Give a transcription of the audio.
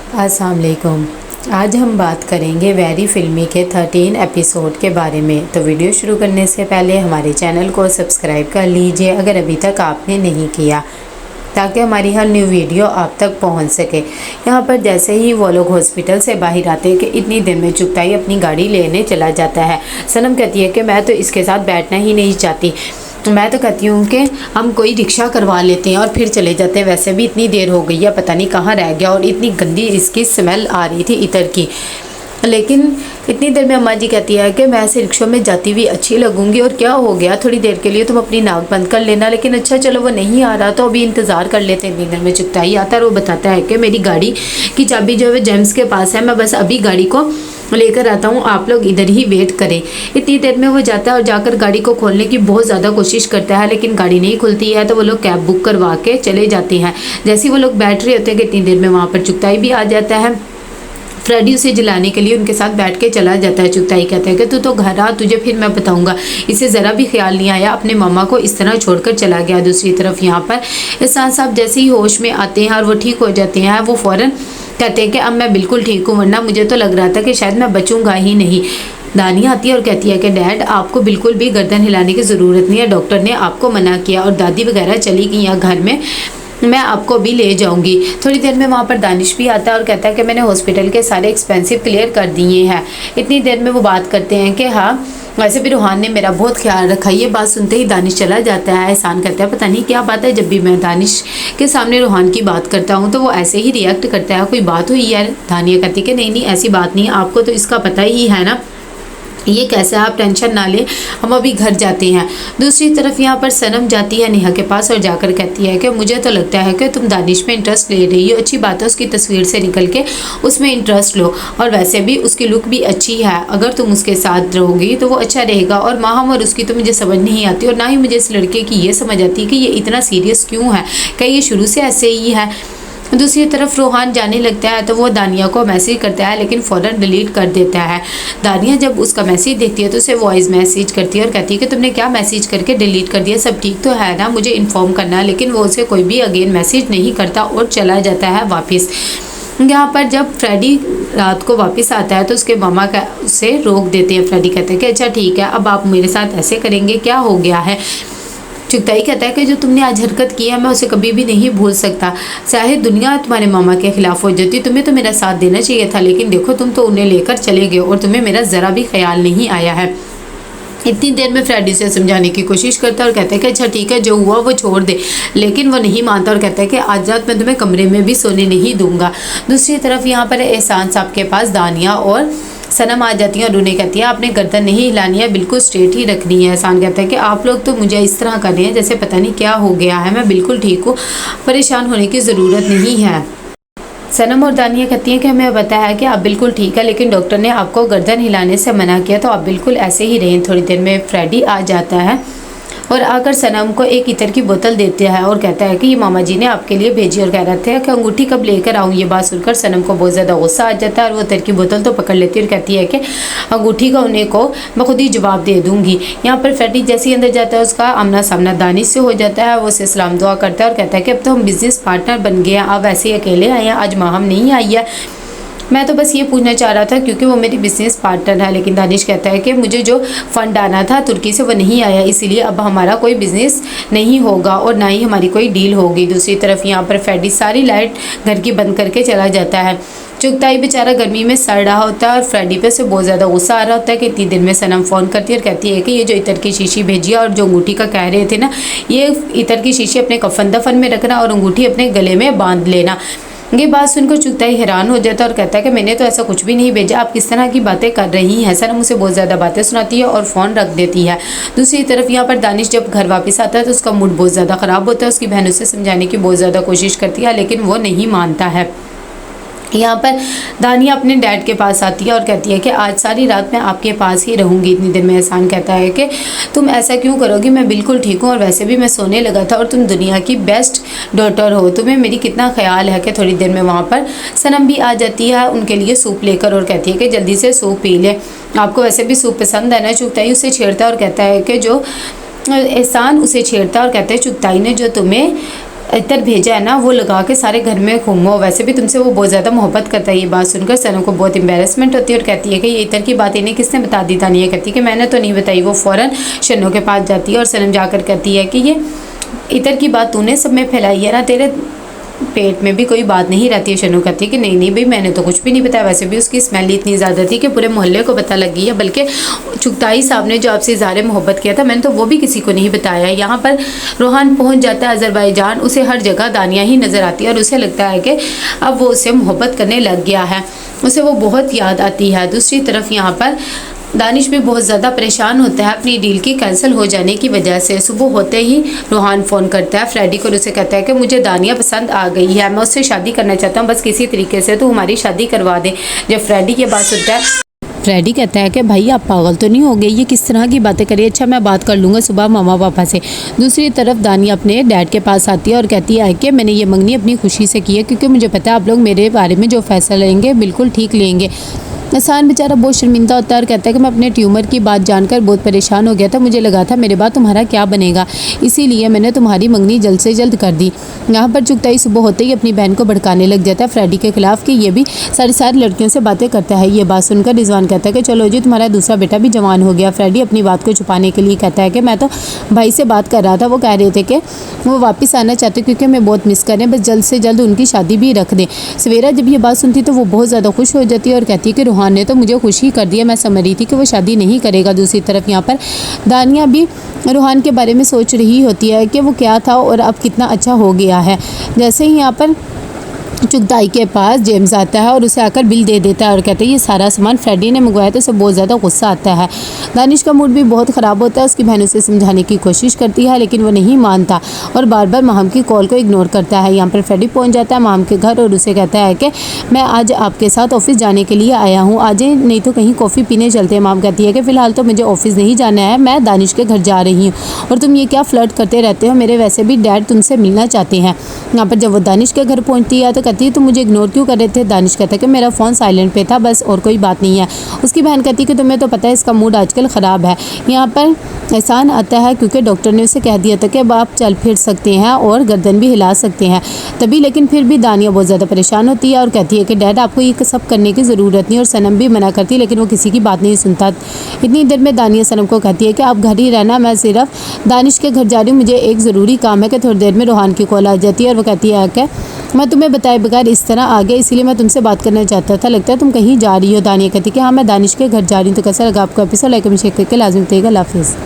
अस्सलाम वालेकुम। आज हम बात करेंगे वेरी फिल्मी के 13 एपिसोड के बारे में। तो वीडियो शुरू करने से पहले हमारे चैनल को सब्सक्राइब कर लीजिए अगर अभी तक आपने नहीं किया, ताकि हमारी हर न्यू वीडियो आप तक पहुंच सके। यहाँ पर जैसे ही वो लोग हॉस्पिटल से बाहर आते हैं कि इतनी देर में चुगताई अपनी गाड़ी लेने चला जाता है। सनम कहती है कि मैं तो इसके साथ बैठना ही नहीं चाहती, मैं तो कहती हूँ कि हम कोई रिक्शा करवा लेते हैं और फिर चले जाते हैं। वैसे भी इतनी देर हो गई है, पता नहीं कहाँ रह गया, और इतनी गंदी इसकी स्मेल आ रही थी इतर की। लेकिन इतनी देर में अम्मा जी कहती है कि मैं ऐसे रिक्शों में जाती हुई अच्छी लगूंगी, और क्या हो गया, थोड़ी देर के लिए तुम अपनी नाक बंद कर लेना। लेकिन अच्छा चलो वो नहीं आ रहा तो अभी इंतज़ार कर लेते हैं। इतनी देर में चुगताई आता है और वो बताता है कि मेरी गाड़ी की चाबी जो है जेम्स के पास है, मैं बस अभी गाड़ी को लेकर आता हूँ, आप लोग इधर ही वेट करें। इतनी देर में वो जाता है और जाकर गाड़ी को खोलने की बहुत ज़्यादा कोशिश करता है, लेकिन गाड़ी नहीं खुलती है। तो वो लोग कैब बुक करवा के चले जाते हैं। जैसे ही वो लोग बैठ रहे होते हैं कि इतनी देर में वहाँ पर चुगताई भी आ जाता है। फ्रेडी उसे जलाने के लिए उनके साथ बैठ के चला जाता है। चुगताई कहता है कि तू तो घर आ, तुझे फिर मैं बताऊंगा। इसे ज़रा भी ख्याल नहीं आया, अपने मामा को इस तरह छोड़कर चला गया। दूसरी तरफ यहाँ पर एहसान साहब जैसे ही होश में आते हैं और वो ठीक हो जाते हैं, वो फ़ौरन कहते हैं कि अब मैं बिल्कुल ठीक हूँ, वरना मुझे तो लग रहा था कि शायद मैं बचूंगा ही नहीं। दानिया आती है और कहती है कि डैड आपको बिल्कुल भी गर्दन हिलाने की ज़रूरत नहीं है, डॉक्टर ने आपको मना किया, और दादी वगैरह चली गई हैं घर में, मैं आपको भी ले जाऊंगी। थोड़ी देर में वहाँ पर दानिश भी आता है और कहता है कि मैंने हॉस्पिटल के सारे एक्सपेंसिव क्लियर कर दिए हैं। इतनी देर में वो बात करते हैं कि हाँ वैसे भी रूहान ने मेरा बहुत ख्याल रखा। ये बात सुनते ही दानिश चला जाता है। एहसान कहता है पता नहीं क्या बात है, जब भी मैं दानिश के सामने रूहान की बात करता हूँ तो वो ऐसे ही रिएक्ट करता है, कोई बात हुई यार। दानिया कहती कि नहीं ऐसी बात नहीं, आपको तो इसका पता ही है ना, ये कैसे, आप टेंशन ना लें, हम अभी घर जाते हैं। दूसरी तरफ यहाँ पर सनम जाती है नेहा के पास और जाकर कहती है कि मुझे तो लगता है कि तुम दानिश में इंटरेस्ट ले रही हो, अच्छी बात है, उसकी तस्वीर से निकल के उसमें इंटरेस्ट लो, और वैसे भी उसकी लुक भी अच्छी है, अगर तुम उसके साथ रहोगी तो वो अच्छा रहेगा। और माहम और उसकी तो मुझे समझ नहीं आती, और ना ही मुझे इस लड़के की ये समझ आती कि ये इतना सीरियस क्यों है, क्या ये शुरू से ऐसे ही है। दूसरी तरफ रूहान जाने लगता है तो वो दानिया को मैसेज करता है, लेकिन फ़ौरन डिलीट कर देता है। दानिया जब उसका मैसेज देखती है तो उसे वॉइस मैसेज करती है और कहती है कि तुमने क्या मैसेज करके डिलीट कर दिया, सब ठीक तो है ना, मुझे इन्फॉर्म करना। लेकिन वो उसे कोई भी अगेन मैसेज नहीं करता और चला जाता है वापस। यहाँ पर जब फ्रेडी रात को वापस आता है तो उसके मामा का उसे रोक देते हैं। फ्रेडी कहते हैं कि अच्छा ठीक है, अब आप मेरे साथ ऐसे करेंगे, क्या हो गया है। चुगताई कहता है कि जो तुमने आज हरकत की है मैं उसे कभी भी नहीं भूल सकता, चाहे दुनिया तुम्हारे मामा के खिलाफ हो जाती, तुम्हें तो मेरा साथ देना चाहिए था, लेकिन देखो तुम तो उन्हें लेकर चले गए और तुम्हें मेरा ज़रा भी ख्याल नहीं आया है। इतनी देर में फ्रेडी से समझाने की कोशिश करता है और कहता है कि अच्छा ठीक है, जो हुआ वो छोड़ दे, लेकिन वो नहीं मानता और कहता है कि आज रात मैं तुम्हें कमरे में भी सोने नहीं दूंगा। दूसरी तरफ यहाँ पर एहसान साहब के पास दानिया और सनम आ जाती है और उन्हें कहती है आपने गर्दन नहीं हिलानी है, बिल्कुल स्ट्रेट ही रखनी है। एहसान कहता है कि आप लोग तो मुझे इस तरह कर रहे हैं जैसे पता नहीं क्या हो गया है, मैं बिल्कुल ठीक हूँ, परेशान होने की ज़रूरत नहीं है। सनम और दानिया कहती हैं कि हमें बताया है कि आप बिल्कुल ठीक है, लेकिन डॉक्टर ने आपको गर्दन हिलाने से मना किया, तो आप बिल्कुल ऐसे ही रहें। थोड़ी देर में फ्रेडी आ जाता है और आकर सनम को एक इतर की बोतल देते हैं और कहता है कि ये मामा जी ने आपके लिए भेजी, और कह रहे थे कि अंगूठी कब लेकर आऊँ। ये बात सुनकर सनम को बहुत ज़्यादा गुस्सा आ जाता है और वो इतर की बोतल तो पकड़ लेती है और कहती है कि अंगूठी का उन्हें को मैं खुद ही जवाब दे दूँगी। यहाँ पर फ्रेडी जैसे ही अंदर जाता है उसका आमना सामना दानिश से हो जाता है। वो उसे सलाम दुआ करता है और कहता है कि अब तो हम बिज़नेस पार्टनर बन गए हैं, आप वैसे ही अकेले आए हैं, आज माहम नहीं आई है, मैं तो बस ये पूछना चाह रहा था क्योंकि वो मेरी बिज़नेस पार्टनर है। लेकिन दानिश कहता है कि मुझे जो फ़ंड आना था तुर्की से वो नहीं आया, इसीलिए अब हमारा कोई बिज़नेस नहीं होगा और ना ही हमारी कोई डील होगी। दूसरी तरफ यहाँ पर फ्रेडी सारी लाइट घर की बंद करके चला जाता है। चुगताई बेचारा गर्मी में सड़ रहा होता है और फ्रेडी पे से बहुत ज़्यादा गुस्सा आ रहा होता है कि इतनी देर में सनम फ़ोन करती है और कहती है कि ये जो इतर की शीशी भेजी है और जो अंगूठी का कह रहे थे ना, ये इतर की शीशी अपने कफन दफन में रखना और अंगूठी अपने गले में बांध लेना। ये बात सुनकर चुगताई हैरान हो जाता है और कहता है कि मैंने तो ऐसा कुछ भी नहीं भेजा, आप किस तरह की बातें कर रही हैं। सनम उसे बहुत ज़्यादा बातें सुनाती है और फ़ोन रख देती है। दूसरी तरफ यहाँ पर दानिश जब घर वापस आता है तो उसका मूड बहुत ज़्यादा ख़राब होता है। उसकी बहन उसे समझाने की बहुत ज़्यादा कोशिश करती है, लेकिन वो नहीं मानता है। यहाँ पर दानिया अपने डैड के पास आती है और कहती है कि आज सारी रात मैं आपके पास ही रहूँगी। इतनी देर में एहसान कहता है कि तुम ऐसा क्यों करोगी, मैं बिल्कुल ठीक हूँ और वैसे भी मैं सोने लगा था और तुम दुनिया की बेस्ट डॉटर हो, तुम्हें मेरी कितना ख्याल है। कि थोड़ी देर में वहाँ पर सनम भी आ जाती है उनके लिए सूप लेकर और कहती है कि जल्दी से सूप पी ले, आपको वैसे भी सूप पसंद है ना। चुगताई उसे छेड़ता है और कहता है कि जो एहसान उसे छेड़ता है और कहता है चुगताई ने जो तुम्हें इतर भेजा है ना वो लगा के सारे घर में घूमो, वैसे भी तुमसे वो बहुत ज़्यादा मोहब्बत करता है। ये बात सुनकर सनम को बहुत एम्बेरसमेंट होती है और कहती है कि ये इतर की बात इन्हें किसने बता दी। तानिया कहती है कि मैंने तो नहीं बताई। वो फ़ौरन शन्नो के पास जाती है और सनम जाकर कहती है कि ये इतर की बात तूने सब में फैलाई है ना, तेरे पेट में भी कोई बात नहीं रहती है। शन्नो कहती है कि नहीं भाई मैंने तो कुछ भी नहीं बताया। वैसे भी उसकी स्मेल इतनी ज़्यादा थी कि पूरे मोहल्ले को पता लग गई है, बल्कि चुगताई साहब ने जो आपसे इज़हार मोहब्बत किया था मैंने तो वो भी किसी को नहीं बताया। यहाँ पर रोहान पहुँच जाता है अज़रबैजान, उसे हर जगह दानिया ही नज़र आती है और उसे लगता है कि अब वो उससे मोहब्बत करने लग गया है, उसे वो बहुत याद आती है। दूसरी तरफ यहाँ पर दानिश भी बहुत ज़्यादा परेशान होता है अपनी डील की कैंसिल हो जाने की वजह से। सुबह होते ही रोहान फ़ोन करता है फ्रेडी को और उसे कहता है कि मुझे दानिया पसंद आ गई है, मैं उससे शादी करना चाहता हूँ, बस किसी तरीके से तो हमारी शादी करवा दे। जब फ्रेडी ये बात सुनता है, फ्रेडी कहता है कि भाई आप पागल तो नहीं हो गए, ये किस तरह की बातें करिए, अच्छा मैं बात कर लूँगा सुबह मामा पापा से। दूसरी तरफ दानिया अपने डैड के पास आती है और कहती है कि मैंने ये मंगनी अपनी खुशी से की है, क्योंकि मुझे पता है आप लोग मेरे बारे में जो फैसला लेंगे बिल्कुल ठीक लेंगे। एहसान बेचारा बहुत शर्मिंदा होता है और कहता है कि मैं अपने ट्यूमर की बात जानकर बहुत परेशान हो गया था, मुझे लगा था मेरे बाद तुम्हारा क्या बनेगा, इसीलिए मैंने तुम्हारी मंगनी जल्द से जल्द कर दी। यहाँ पर चुगताई सुबह होते ही अपनी बहन को भड़काने लग जाता है फ्रेडी के खिलाफ कि ये भी सारी लड़कियों से बातें करता है। ये बात सुनकर रिजवान कहता है कि चलो जी तुम्हारा दूसरा बेटा भी जवान हो गया। फ्रेडी अपनी बात को छुपाने के लिए कहता है कि मैं तो भाई से बात कर रहा था, वो कह रहे थे कि वो वापस आना चाहते क्योंकि मैं बहुत मिस कर रहे हैं, बस जल्द से जल्द उनकी शादी भी रख दें। सवेरा जब ये बात सुनती तो वो बहुत ज़्यादा खुश हो जाती है और कहती है कि रोहान ने तो मुझे खुश ही कर दिया, मैं समझ रही थी कि वो शादी नहीं करेगा। दूसरी तरफ यहाँ पर दानिया भी रोहान के बारे में सोच रही होती है कि वो क्या था और अब कितना अच्छा हो गया है। जैसे ही यहाँ पर चुगताई के पास जेम्स आता है और उसे आकर बिल दे देता है और कहते हैं ये सारा सामान फ्रेडी ने मंगवाया, तो उसे बहुत ज़्यादा गुस्सा आता है। दानिश का मूड भी बहुत ख़राब होता है, उसकी बहन उसे समझाने की कोशिश करती है लेकिन वो नहीं मानता और बार बार माहम की कॉल को इग्नोर करता है। यहाँ पर फ्रेडी पहुँच जाता है माहम के घर और उसे कहता है कि मैं आज आपके साथ ऑफिस जाने के लिए आया हूँ, आज नहीं तो कहीं कॉफ़ी पीने चलते हैं। माहम कहती है कि फ़िलहाल तो मुझे ऑफिस नहीं जाना है, मैं दानिश के घर जा रही हूँ और तुम ये क्या फ्लर्ट करते रहते हो, मेरे वैसे भी डैड तुमसे मिलना चाहते हैं। यहाँ पर जब वो दानिश के घर पहुँचती है तो कहती है तुम मुझे इग्नोर क्यों कर रहे थे। दानिश कहता है कि मेरा फ़ोन साइलेंट पे था, बस और कोई बात नहीं है। उसकी बहन कहती है कि तुम्हें तो पता है इसका मूड आजकल ख़राब है। यहाँ पर एहसान आता है क्योंकि डॉक्टर ने उसे कह दिया था कि अब आप चल फिर सकते हैं और गर्दन भी हिला सकते हैं तभी, लेकिन फिर भी दानिया बहुत ज़्यादा परेशान होती है और कहती है कि डैड आपको ये सब करने की ज़रूरत नहीं, और सनम भी मना करती है लेकिन वो किसी की बात नहीं सुनता। इतनी देर में दानिया सनम को कहती है कि आप घर ही रहना, मैं सिर्फ दानिश के घर जा रही हूँ, मुझे एक ज़रूरी काम है। कि थोड़ी देर में रोहान की कॉल आ जाती है और वो कहती है कि मैं तुम्हें बताए बगैर इस तरह आ गया, इसीलिए मैं तुमसे बात करना चाहता था, लगता है तुम कहीं जा रही हो। दानिया कहती है कि हाँ मैं दानिश के घर जा रही हूँ। तो कैसा लगा आपको एपिसोड, लाइक शेयर करके लाजमी बताइएगा। अल्लाह हाफिज़।